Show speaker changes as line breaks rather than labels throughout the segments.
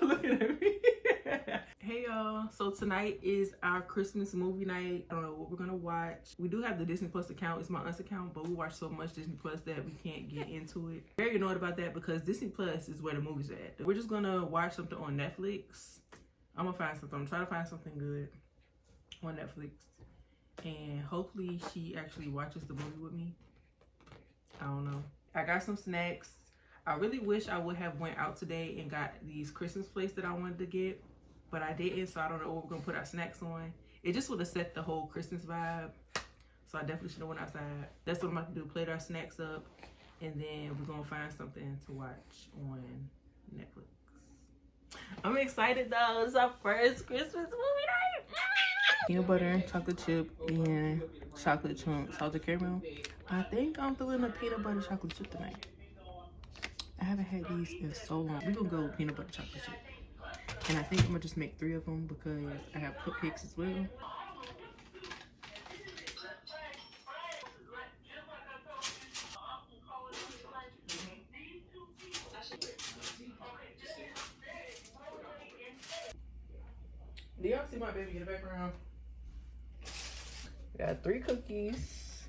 Looking at me. Hey y'all, so tonight is our Christmas movie night. I don't know what we're gonna watch. We do have the Disney Plus account, it's my aunt's account, but we watch so much Disney Plus that we can't get into it. Very annoyed about that because Disney Plus is where the movies are at. We're just gonna watch something on Netflix. I'm gonna find something, I'm trying to find something good on Netflix. And hopefully she actually watches the movie with me. I don't know. I got some snacks. I really wish I would have went out today and got these Christmas plates that I wanted to get, but I didn't, so I don't know what we're gonna put our snacks on. It just would have set the whole Christmas vibe, so I definitely should have went outside. That's what I'm about to do, plate our snacks up, and then we're gonna find something to watch on Netflix. I'm excited though, it's our first Christmas movie night. Peanut butter, chocolate chip, and chocolate chunks, salted caramel. I think I'm feeling a peanut butter chocolate chip tonight. I haven't had these in so long. We're gonna go with peanut butter chocolate chip. And I think I'm gonna just make 3 of them because I have cupcakes as well. Do y'all see my baby in the background? We got 3 cookies.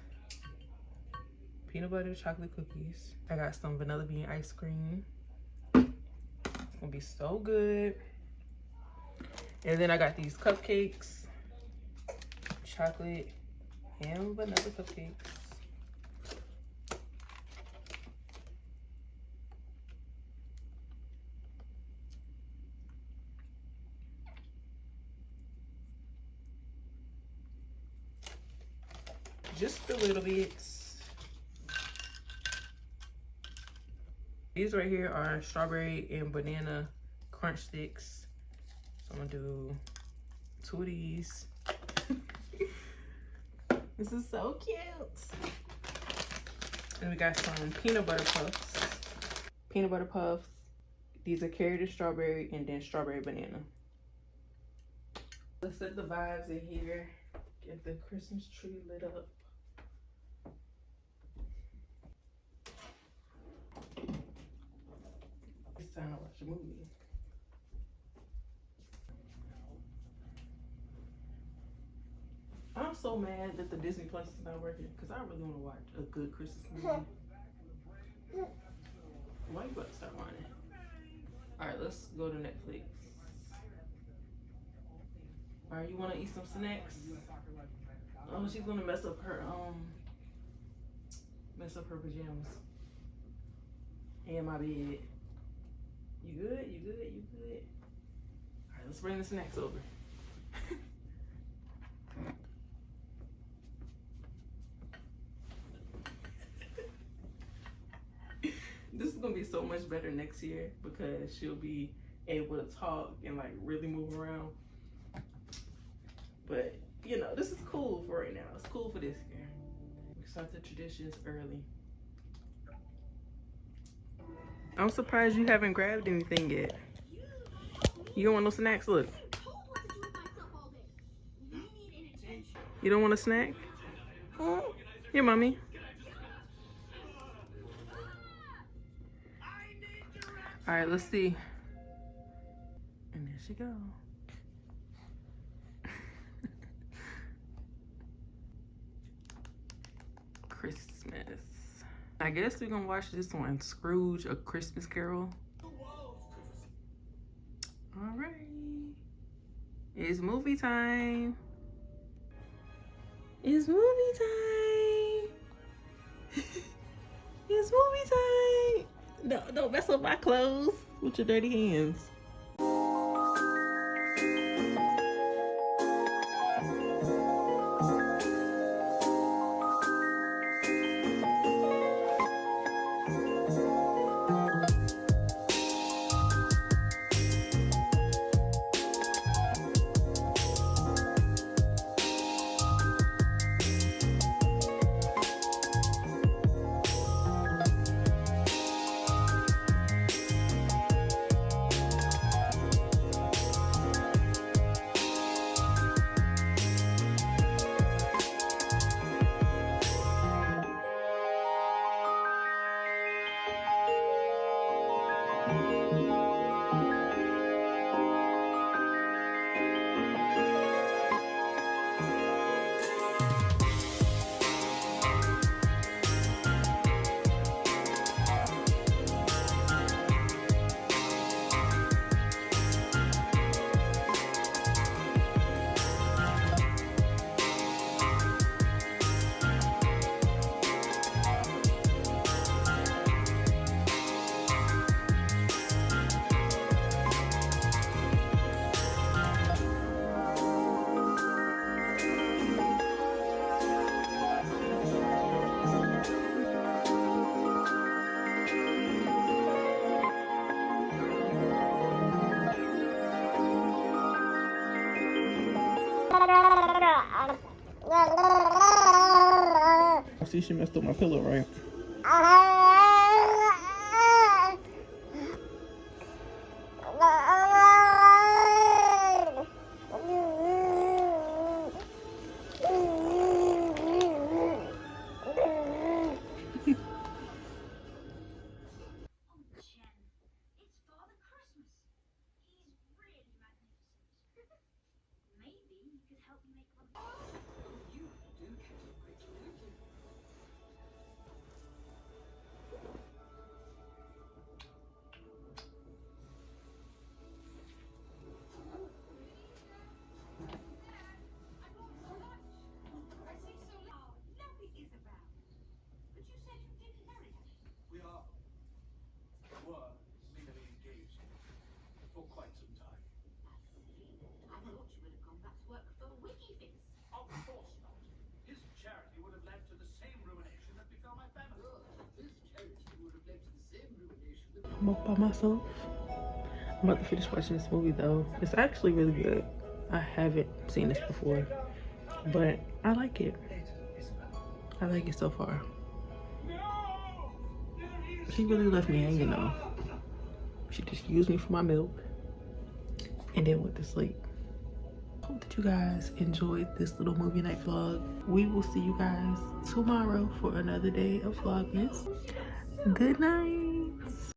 Peanut butter chocolate cookies. I got some vanilla bean ice cream. It's gonna be so good. And then I got these cupcakes, chocolate and vanilla cupcakes. Just a little bit. These right here are strawberry and banana crunch sticks. So I'm gonna do 2 of these. This is so cute. And we got some peanut butter puffs. Peanut butter puffs. These are carrot and strawberry, and then strawberry banana. Let's set the vibes in here. Get the Christmas tree lit up. It's time to watch a movie. I'm so mad that the Disney Plus is not working because I really want to watch a good Christmas movie. Why you about to start whining? Alright, let's go to Netflix. Alright, you want to eat some snacks? Oh, she's gonna mess up her pajamas. And my bed. You good? You good? You good? Alright, let's bring the snacks over. This is gonna be so much better next year because she'll be able to talk and like really move around. But you know, this is cool for right now. It's cool for this year. We start the traditions early. I'm surprised you haven't grabbed anything yet. You don't want no snacks? Look. You don't want a snack? Here, mommy. All right, let's see. And there she go. Christmas. I guess we're gonna watch this one, Scrooge, A Christmas Carol. All right. It's movie time. It's movie time. It's movie time. No, don't mess up my clothes with your dirty hands. See, she messed up my pillow, right? I'm up by myself. I'm about to finish watching this movie though. It's actually really good. I haven't seen this before, but I like it. I like it so far. She really left me hanging though. She just used me for my milk and then went to sleep. Hope that you guys enjoyed this little movie night vlog. We will see you guys tomorrow for another day of Vlogmas. Good night.